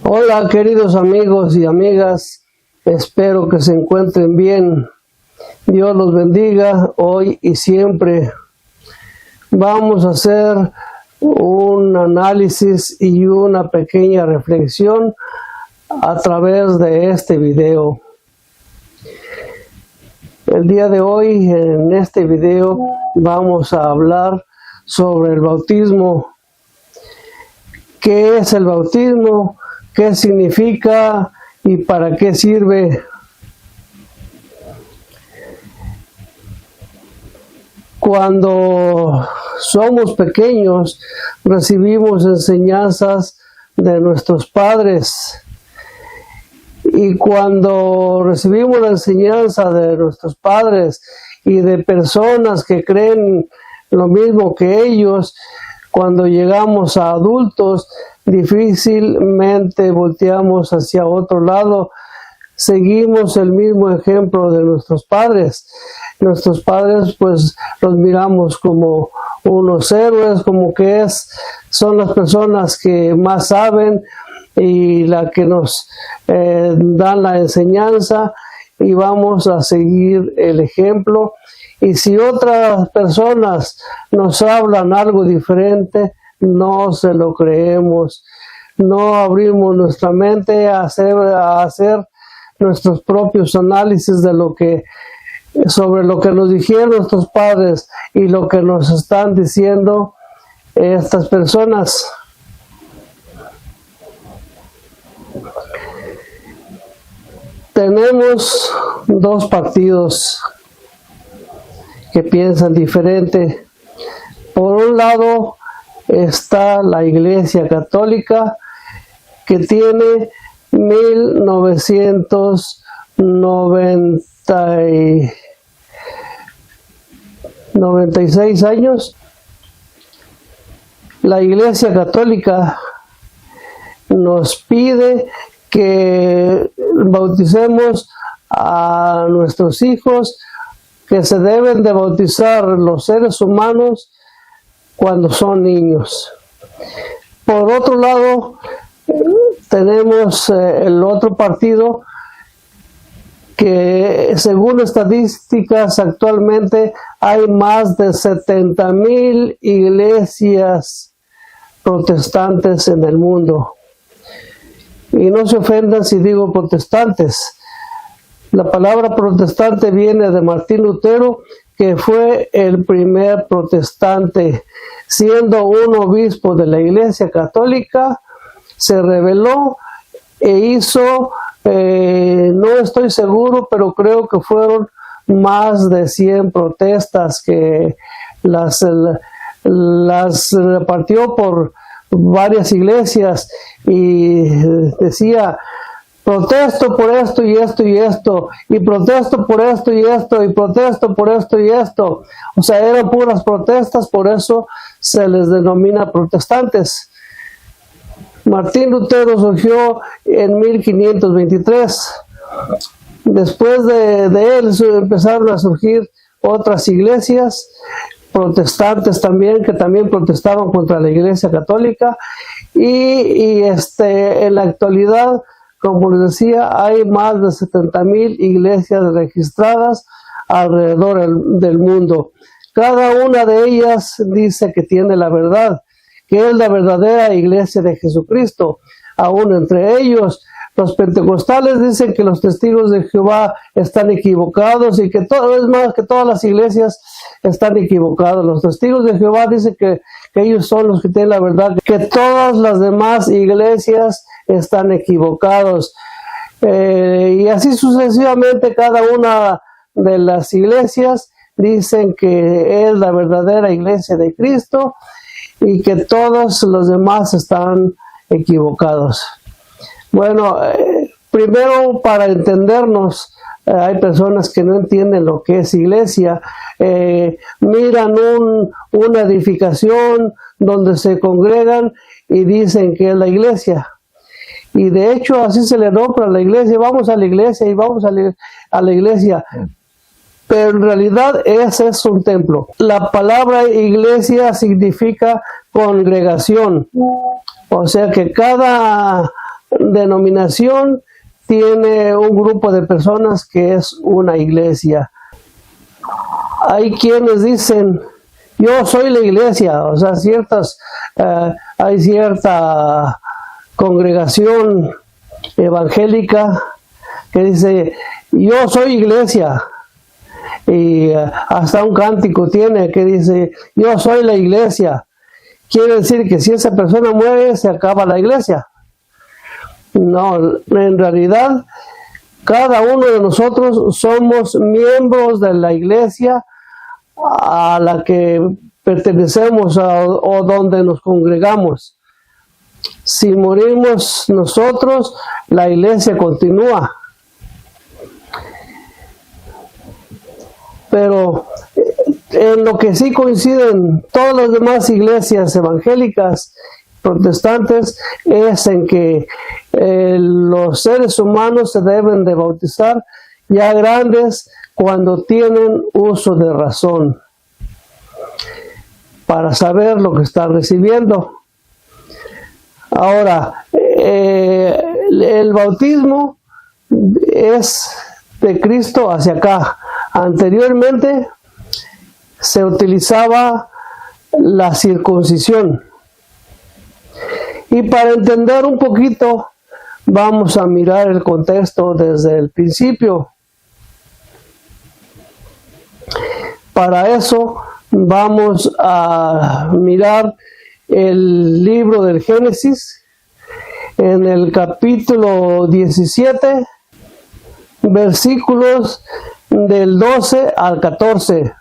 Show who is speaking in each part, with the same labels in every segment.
Speaker 1: Hola queridos amigos y amigas, espero que se encuentren bien. Dios los bendiga hoy y siempre. Vamos a hacer un análisis y una pequeña reflexión a través de este video. El día de hoy en este video vamos a hablar sobre el bautismo. ¿Qué es el bautismo? ¿Qué significa y para qué sirve? Cuando somos pequeños recibimos enseñanzas de nuestros padres, y cuando recibimos la enseñanza de nuestros padres y de personas que creen lo mismo que ellos, cuando llegamos a adultos difícilmente volteamos hacia otro lado, seguimos el mismo ejemplo de nuestros padres. Nuestros padres pues los miramos como unos héroes, como que son las personas que más saben y la que nos dan la enseñanza, y vamos a seguir el ejemplo. Y si otras personas nos hablan algo diferente, no se lo creemos, no abrimos nuestra mente a hacer nuestros propios análisis de sobre lo que nos dijeron nuestros padres y lo que nos están diciendo estas personas. Tenemos dos partidos que piensan diferente. Por un lado está la Iglesia Católica, que tiene 96 años. La Iglesia Católica nos pide que bauticemos a nuestros hijos, que se deben de bautizar los seres humanos cuando son niños. Por otro lado, tenemos el otro partido que, según estadísticas, actualmente hay más de 70,000 iglesias protestantes en el mundo. Y no se ofendan si digo protestantes. La palabra protestante viene de Martín Lutero, que fue el primer protestante. Siendo un obispo de la Iglesia Católica, se rebeló e hizo, no estoy seguro, pero creo que fueron más de 100 protestas que las repartió por varias iglesias, y decía: protesto por esto y esto y esto, y protesto por esto y esto, y protesto por esto y esto. O sea, eran puras protestas, por eso se les denomina protestantes. Martín Lutero surgió en 1523. Después de él empezaron a surgir otras iglesias protestantes también, que también protestaban contra la Iglesia Católica, y en la actualidad, como les decía, hay más de 70,000 iglesias registradas alrededor del mundo. Cada una de ellas dice que tiene la verdad, que es la verdadera iglesia de Jesucristo. Aún entre ellos, los pentecostales dicen que los testigos de Jehová están equivocados, y que todas las iglesias están equivocadas. Los testigos de Jehová dicen que ellos son los que tienen la verdad, que todas las demás iglesias están equivocados. Y así sucesivamente, cada una de las iglesias dicen que es la verdadera iglesia de Cristo y que todos los demás están equivocados. Bueno, primero, para entendernos, hay personas que no entienden lo que es iglesia. Miran una edificación donde se congregan y dicen que es la iglesia. Y de hecho así se le nombra a la iglesia: vamos a la iglesia y vamos a la iglesia. Pero en realidad ese es un templo. La palabra iglesia significa congregación. O sea que cada denominación tiene un grupo de personas que es una iglesia. Hay quienes dicen, yo soy la iglesia, o sea, hay cierta congregación evangélica que dice, yo soy iglesia, y hasta un cántico tiene que dice, yo soy la iglesia. Quiere decir que si esa persona muere, se acaba la iglesia. No, en realidad, cada uno de nosotros somos miembros de la iglesia a la que pertenecemos o donde nos congregamos. Si morimos nosotros, la iglesia continúa. Pero en lo que sí coinciden todas las demás iglesias evangélicas, protestantes, es en que los seres humanos se deben de bautizar ya grandes cuando tienen uso de razón, para saber lo que están recibiendo. Ahora, el bautismo es de Cristo hacia acá. Anteriormente se utilizaba la circuncisión. Y para entender un poquito, vamos a mirar el contexto desde el principio. Para eso vamos a mirar el libro del Génesis en el capítulo 17, versículos del 12 al 14.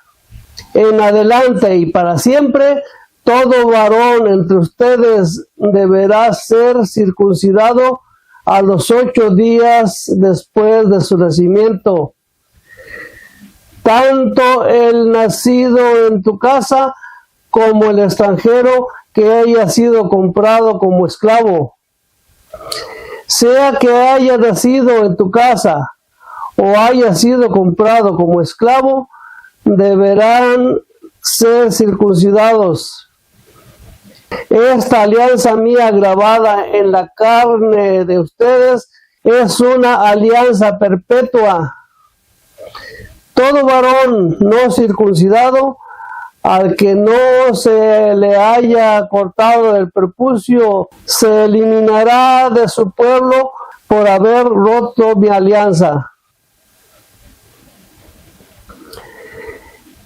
Speaker 1: En adelante y para siempre, todo varón entre ustedes deberá ser circuncidado a los 8 días después de su nacimiento. Tanto el nacido en tu casa como el extranjero que haya sido comprado como esclavo. Sea que haya nacido en tu casa o haya sido comprado como esclavo, deberán ser circuncidados. Esta alianza mía grabada en la carne de ustedes es una alianza perpetua. Todo varón no circuncidado, al que no se le haya cortado el prepucio, se eliminará de su pueblo por haber roto mi alianza.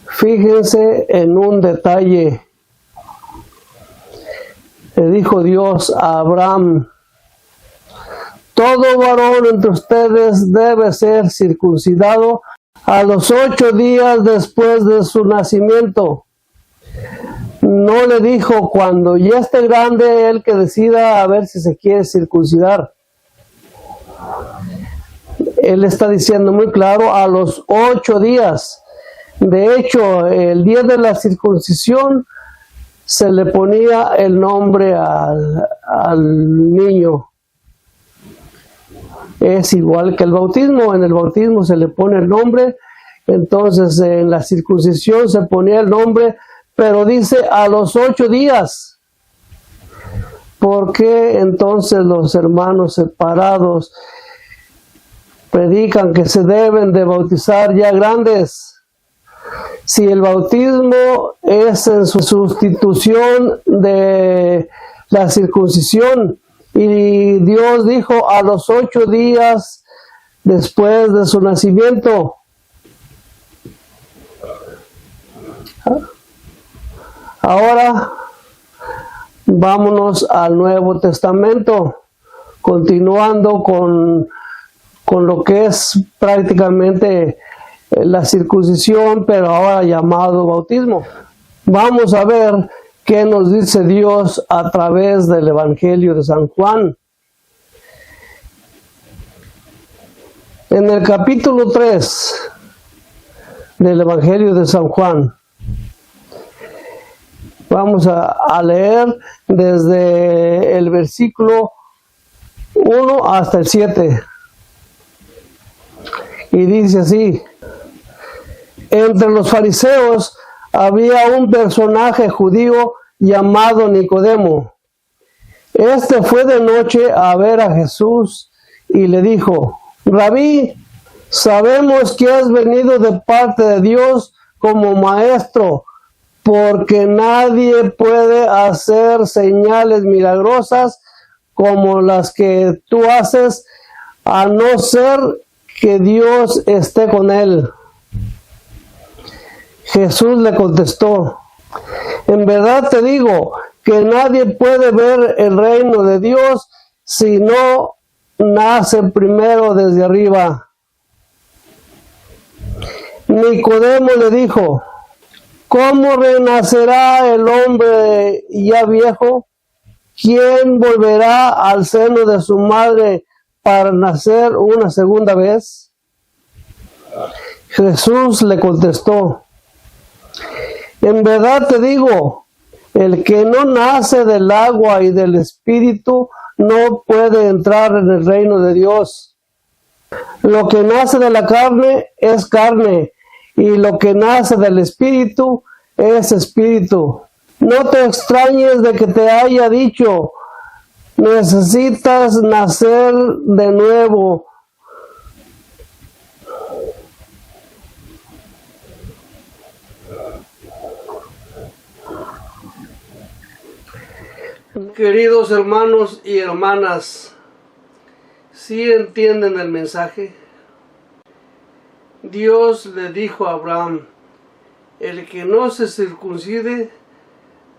Speaker 1: Fíjense en un detalle. Le dijo Dios a Abraham, todo varón entre ustedes debe ser circuncidado a los 8 días después de su nacimiento. No le dijo cuando ya esté grande él que decida a ver si se quiere circuncidar. Él está diciendo muy claro, a los 8 días. De hecho, el día de la circuncisión se le ponía el nombre al niño. Es igual que el bautismo. En el bautismo se le pone el nombre, entonces en la circuncisión se ponía el nombre, pero dice a los 8 días. ¿Por qué entonces los hermanos separados predican que se deben de bautizar ya grandes? Si el bautismo es en su sustitución de la circuncisión, y Dios dijo a los 8 días después de su nacimiento. Ahora vámonos al Nuevo Testamento, continuando con lo que es prácticamente la circuncisión, pero ahora llamado bautismo. Vamos a ver qué nos dice Dios a través del Evangelio de San Juan. En el capítulo 3 del Evangelio de San Juan, vamos a leer desde el versículo 1 hasta el 7. Y dice así: entre los fariseos había un personaje judío llamado Nicodemo, Este fue de noche a ver a Jesús y le dijo: Rabí, sabemos que has venido de parte de Dios como maestro, porque nadie puede hacer señales milagrosas como las que tú haces, a no ser que Dios esté con él. Jesús le contestó: en verdad te digo que nadie puede ver el reino de Dios si no nace primero desde arriba. Nicodemo le dijo: ¿cómo renacerá el hombre ya viejo? ¿Quién volverá al seno de su madre para nacer una segunda vez? Jesús le contestó: en verdad te digo, el que no nace del agua y del Espíritu no puede entrar en el reino de Dios. Lo que nace de la carne es carne, y lo que nace del Espíritu es espíritu. No te extrañes de que te haya dicho: necesitas nacer de nuevo. Queridos hermanos y hermanas, ¿sí entienden el mensaje? Dios le dijo a Abraham: el que no se circuncide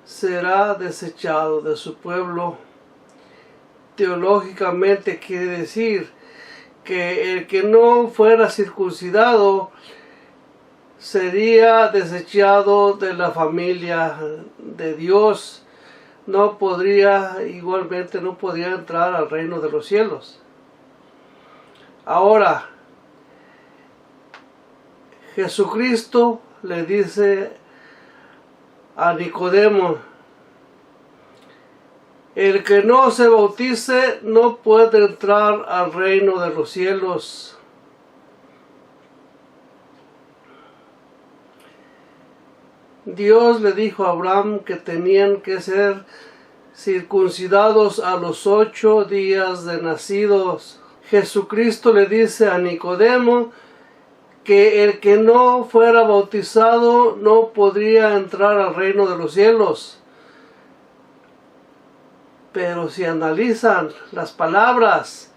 Speaker 1: será desechado de su pueblo. Teológicamente quiere decir que el que no fuera circuncidado sería desechado de la familia de Dios. Igualmente no podría entrar al reino de los cielos. Ahora, Jesucristo le dice a Nicodemo: el que no se bautice no puede entrar al reino de los cielos. Dios le dijo a Abraham que tenían que ser circuncidados a los 8 días de nacidos. Jesucristo le dice a Nicodemo que el que no fuera bautizado no podría entrar al reino de los cielos. Pero si analizan las palabras,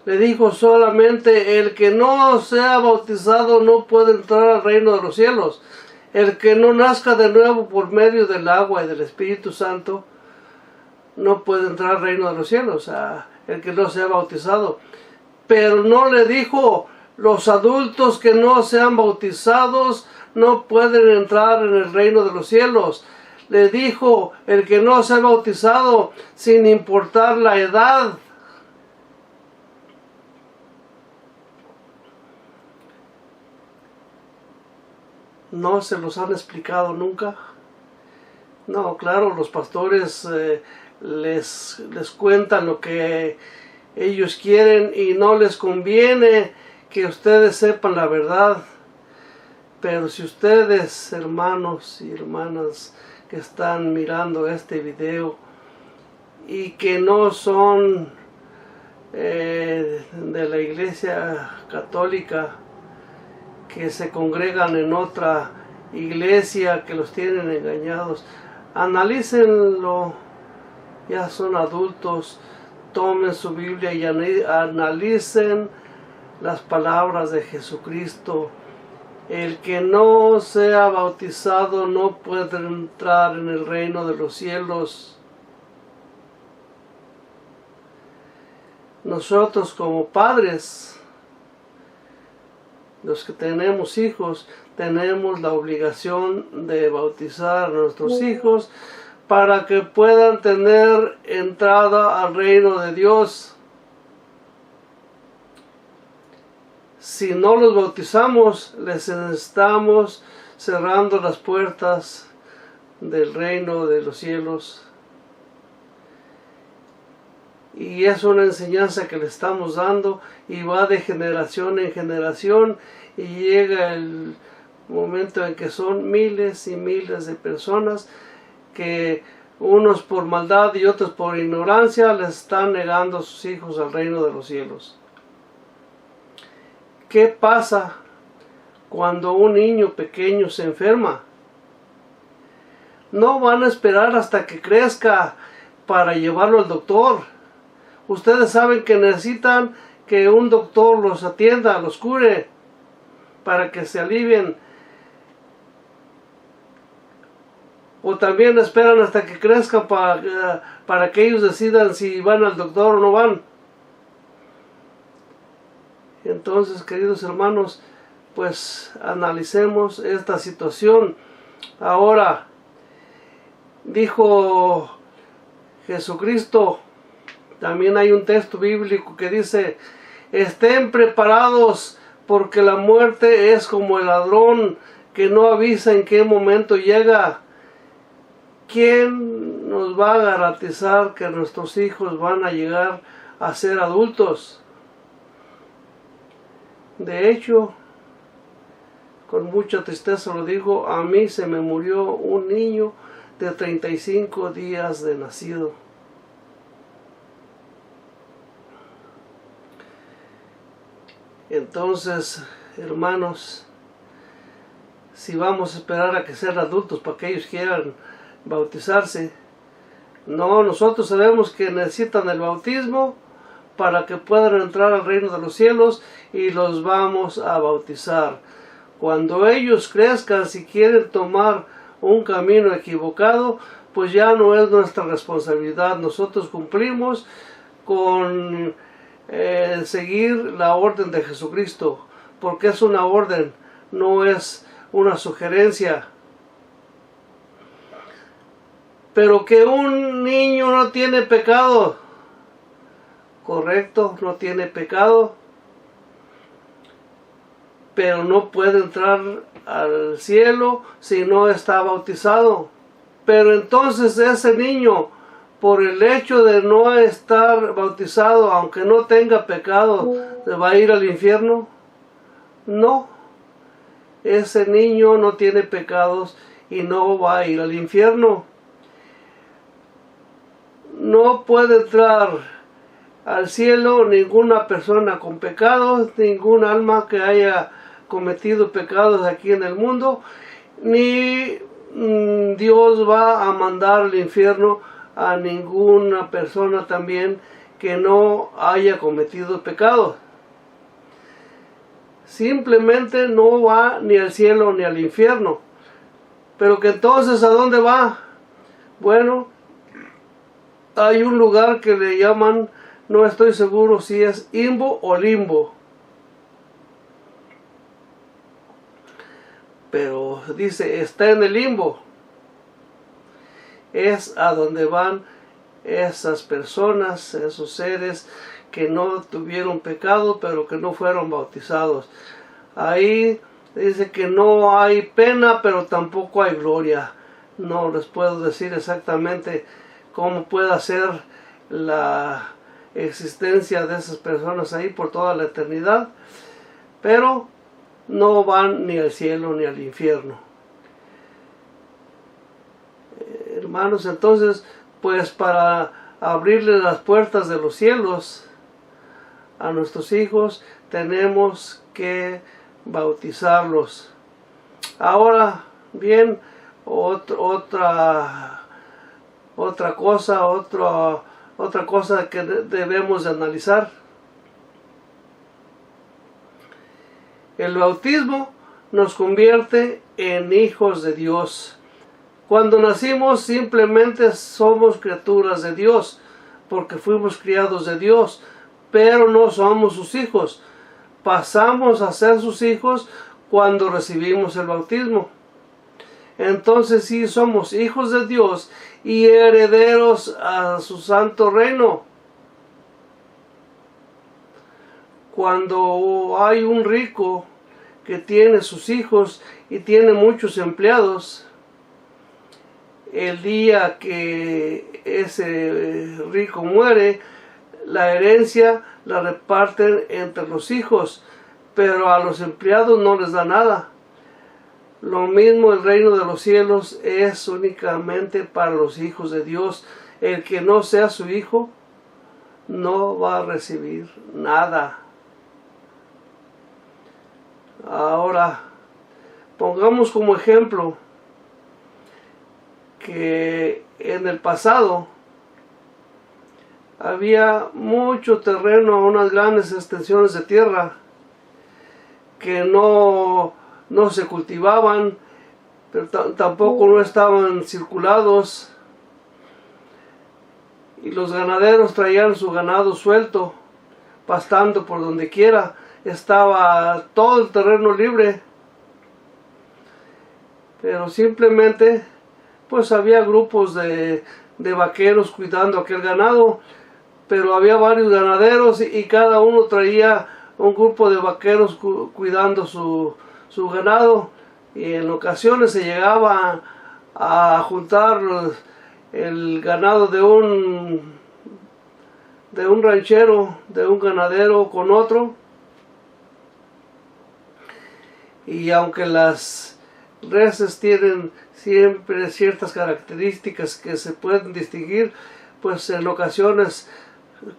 Speaker 1: le dijo solamente: el que no sea bautizado no puede entrar al reino de los cielos. El que no nazca de nuevo por medio del agua y del Espíritu Santo no puede entrar al reino de los cielos. O sea, el que no sea bautizado. Pero no le dijo: los adultos que no sean bautizados no pueden entrar en el reino de los cielos. Le dijo: el que no sea bautizado, sin importar la edad. ¿No se los han explicado nunca? No, claro, los pastores les cuentan lo que ellos quieren y no les conviene que ustedes sepan la verdad. Pero si ustedes, hermanos y hermanas que están mirando este video y que no son de la Iglesia Católica, que se congregan en otra iglesia que los tienen engañados, analícenlo. Ya son adultos, tomen su Biblia y analicen las palabras de Jesucristo. El que no sea bautizado no puede entrar en el reino de los cielos. Nosotros como padres, los que tenemos hijos, tenemos la obligación de bautizar a nuestros hijos para que puedan tener entrada al reino de Dios. Si no los bautizamos, les estamos cerrando las puertas del reino de los cielos. Y es una enseñanza que le estamos dando y va de generación en generación, y llega el momento en que son miles y miles de personas que unos por maldad y otros por ignorancia, les están negando a sus hijos al reino de los cielos. ¿Qué pasa cuando un niño pequeño se enferma? No van a esperar hasta que crezca para llevarlo al doctor. Ustedes saben que necesitan que un doctor los atienda, los cure, para que se alivien. O también esperan hasta que crezcan para que ellos decidan si van al doctor o no van. Entonces, queridos hermanos, pues analicemos esta situación. Ahora, dijo Jesucristo, también hay un texto bíblico que dice: estén preparados, porque la muerte es como el ladrón que no avisa en qué momento llega. ¿Quién nos va a garantizar que nuestros hijos van a llegar a ser adultos? De hecho, con mucha tristeza lo digo, a mí se me murió un niño de 35 días de nacido. Entonces, hermanos, si vamos a esperar a que sean adultos para que ellos quieran bautizarse, no, nosotros sabemos que necesitan el bautismo para que puedan entrar al reino de los cielos, y los vamos a bautizar. Cuando ellos crezcan, si quieren tomar un camino equivocado, pues ya no es nuestra responsabilidad. Nosotros cumplimos con seguir la orden de Jesucristo, porque es una orden, no es una sugerencia. Pero que un niño no tiene pecado, correcto, no tiene pecado, pero no puede entrar al cielo si no está bautizado. Pero entonces ese niño, por el hecho de no estar bautizado, aunque no tenga pecado, ¿se va a ir al infierno? No, ese niño no tiene pecados y no va a ir al infierno. No puede entrar al cielo ninguna persona con pecados, ningún alma que haya cometido pecados aquí en el mundo, ni Dios va a mandar al infierno a ninguna persona también que no haya cometido pecados. Simplemente no va ni al cielo ni al infierno. Pero que entonces, ¿a dónde va? Bueno, hay un lugar que le llaman, no estoy seguro si es Imbo o Limbo, pero dice está en el limbo. Es a donde van esas personas, esos seres que no tuvieron pecado, pero que no fueron bautizados. Ahí dice que no hay pena, pero tampoco hay gloria. No les puedo decir exactamente cómo puede ser la existencia de esas personas ahí por toda la eternidad, pero no van ni al cielo ni al infierno. Hermanos, entonces, pues para abrirle las puertas de los cielos a nuestros hijos, tenemos que bautizarlos. Ahora bien, otra cosa que debemos de analizar. El bautismo nos convierte en hijos de Dios. Cuando nacimos simplemente somos criaturas de Dios, porque fuimos criados de Dios, pero no somos sus hijos. Pasamos a ser sus hijos cuando recibimos el bautismo. Entonces sí somos hijos de Dios y herederos a su santo reino. Cuando hay un rico que tiene sus hijos y tiene muchos empleados, el día que ese rico muere, la herencia la reparten entre los hijos, pero a los empleados no les da nada. Lo mismo el reino de los cielos es únicamente para los hijos de Dios. El que no sea su hijo no va a recibir nada. Ahora, pongamos como ejemplo que en el pasado había mucho terreno, unas grandes extensiones de tierra que no se cultivaban, pero tampoco no estaban circulados, y los ganaderos traían su ganado suelto, pastando por donde quiera. Estaba todo el terreno libre, pero simplemente pues había grupos de vaqueros cuidando aquel ganado, pero había varios ganaderos y cada uno traía un grupo de vaqueros cuidando su ganado, y en ocasiones se llegaba a juntar el ganado de un ranchero, de un ganadero con otro, y aunque las reses tienen siempre ciertas características que se pueden distinguir, pues en ocasiones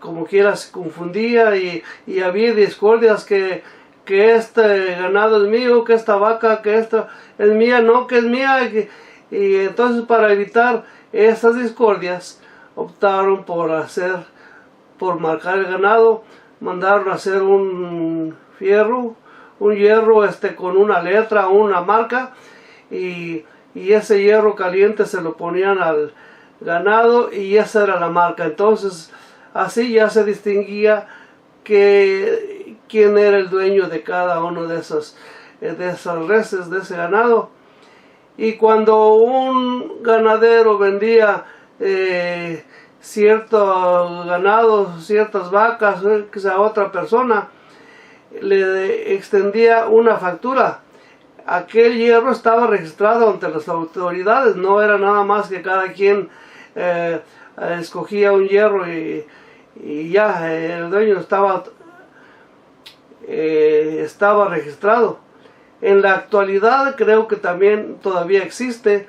Speaker 1: como quiera se confundía y había discordias que este ganado es mío, que esta vaca, que esta es mía, no, que es mía, y entonces para evitar esas discordias optaron por marcar el ganado. Mandaron a hacer un hierro con una letra, una marca, y ese hierro caliente se lo ponían al ganado y esa era la marca. Entonces así ya se distinguía quién era el dueño de cada uno de esas reses, de ese ganado. Y cuando un ganadero vendía cierto ganado, ciertas vacas, a otra persona, le extendía una factura. Aquel hierro estaba registrado ante las autoridades, no era nada más que cada quien escogía un hierro y ya el dueño estaba registrado. En la actualidad creo que también todavía existe,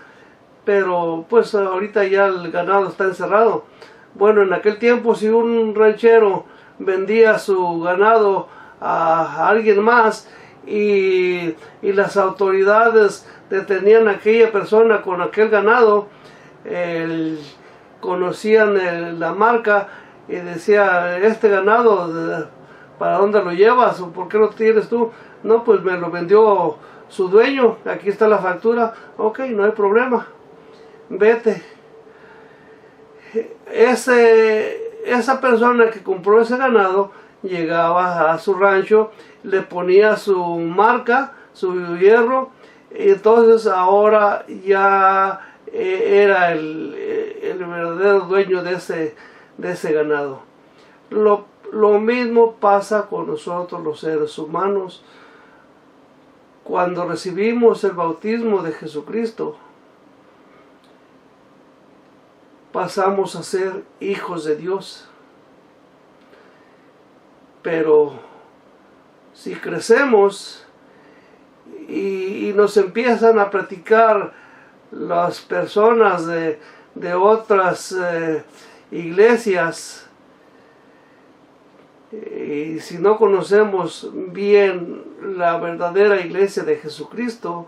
Speaker 1: pero pues ahorita ya el ganado está encerrado. Bueno, en aquel tiempo si un ranchero vendía su ganado a alguien más y las autoridades detenían a aquella persona con aquel ganado, conocían la marca y decía, este ganado, ¿para dónde lo llevas? ¿O por qué lo tienes tú? No, pues me lo vendió su dueño, aquí está la factura. Ok, no hay problema, vete. Esa persona que compró ese ganado llegaba a su rancho, le ponía su marca, su hierro, y entonces ahora ya era el verdadero dueño de ese ganado. Lo mismo pasa con nosotros los seres humanos. Cuando recibimos el bautismo de Jesucristo, pasamos a ser hijos de Dios. Pero si crecemos y nos empiezan a platicar las personas de otras iglesias, y si no conocemos bien la verdadera iglesia de Jesucristo,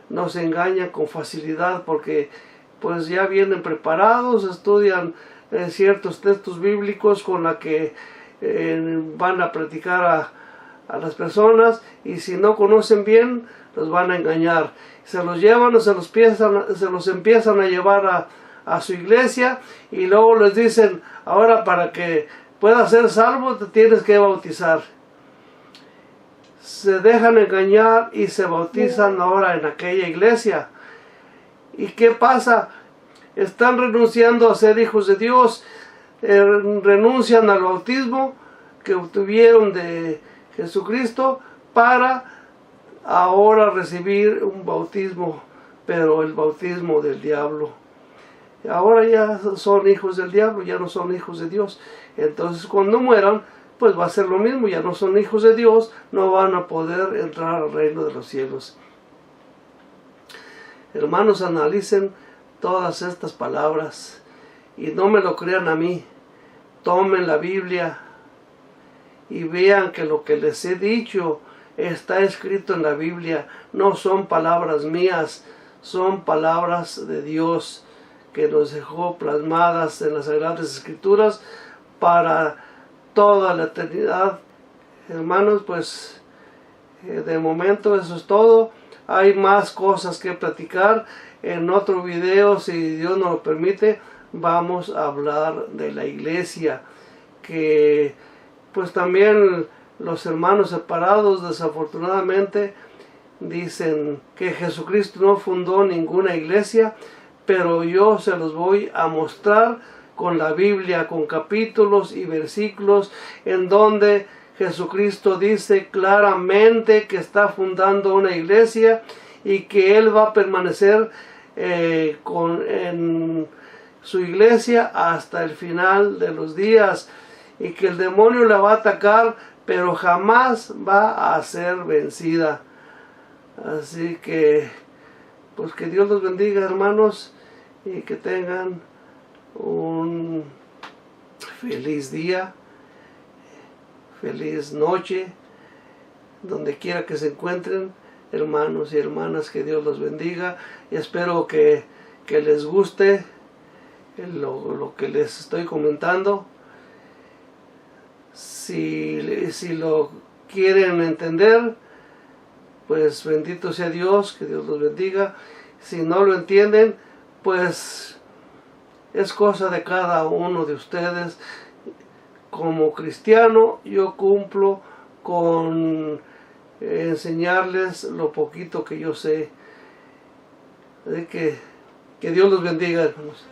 Speaker 1: nos engañan con facilidad, porque pues ya vienen preparados, estudian ciertos textos bíblicos con la que van a predicar a las personas, y si no conocen bien los van a engañar. Se los llevan o se los empiezan a llevar a su iglesia, y luego les dicen, ahora para que puedas ser salvo te tienes que bautizar. Se dejan engañar y se bautizan ahora en aquella iglesia. ¿Y qué pasa? Están renunciando a ser hijos de Dios, renuncian al bautismo que obtuvieron de Jesucristo para ahora recibir un bautismo, pero el bautismo del diablo. Ahora ya son hijos del diablo, ya no son hijos de Dios. Entonces cuando mueran pues va a ser lo mismo, ya no son hijos de Dios, no van a poder entrar al reino de los cielos. Hermanos, analicen todas estas palabras y no me lo crean a mí. Tomen la Biblia y vean que lo que les he dicho está escrito en la Biblia. No son palabras mías, son palabras de Dios que nos dejó plasmadas en las Sagradas Escrituras para toda la eternidad. Hermanos, pues de momento eso es todo. Hay más cosas que platicar. En otro video, si Dios nos lo permite, vamos a hablar de la iglesia, que pues también los hermanos separados desafortunadamente dicen que Jesucristo no fundó ninguna iglesia, pero yo se los voy a mostrar con la Biblia, con capítulos y versículos en donde Jesucristo dice claramente que está fundando una iglesia y que Él va a permanecer en su iglesia hasta el final de los días, y que el demonio la va a atacar, pero jamás va a ser vencida. Así que, pues que Dios los bendiga, hermanos, y que tengan un feliz día, feliz noche, donde quiera que se encuentren, hermanos y hermanas, que Dios los bendiga, y espero que les guste lo que les estoy comentando. Si lo quieren entender, pues bendito sea Dios, que Dios los bendiga. Si no lo entienden, pues es cosa de cada uno de ustedes. Como cristiano, yo cumplo con enseñarles lo poquito que yo sé. Así que Dios los bendiga, hermanos.